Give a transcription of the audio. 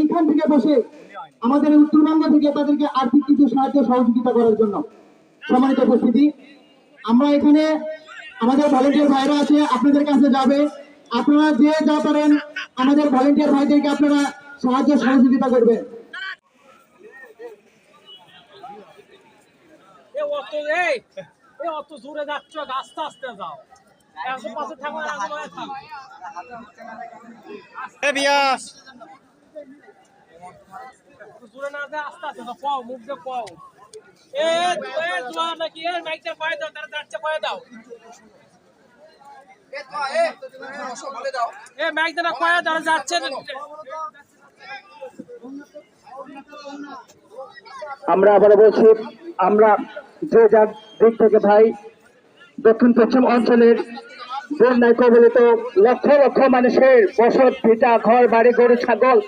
এইখান থেকে বসে আমাদের উত্তরবঙ্গ থেকে তাদেরকে আর্থিক কিছু সাহায্য সহযোগিতা করার জন্য। সম্মানিত উপস্থিতি, আমরা এখানে আমাদের ভলেন্টিয়ার ভাইরা আছে, আপনাদের কাছে যাবে। আপনারা যে যা পারেন আমাদের ভলেন্টিয়ার ভাইদেরকে আপনারা সাহায্য সহযোগিতা করবেন। অত জোরে যাচ্ছ, আস্তে আস্তে যাও। পাশে থাকো, জোরে না যায়, আস্তে আস্তে পাও, মুখ দিয়ে পাও। নাকি মাইকটা কয়ে দাও, তারা যাচ্ছে কয়ে দাও। মাইক দেনা কয়ে তারা যাচ্ছে। আমরা আবার বলছি, আমরা যে যার দিক থেকে ভাই দক্ষিণ পশ্চিম অঞ্চলের বন্যায় কবলিত লক্ষ লক্ষ মানুষের বসত ভিটা ঘর বাড়ি গরু ছাগল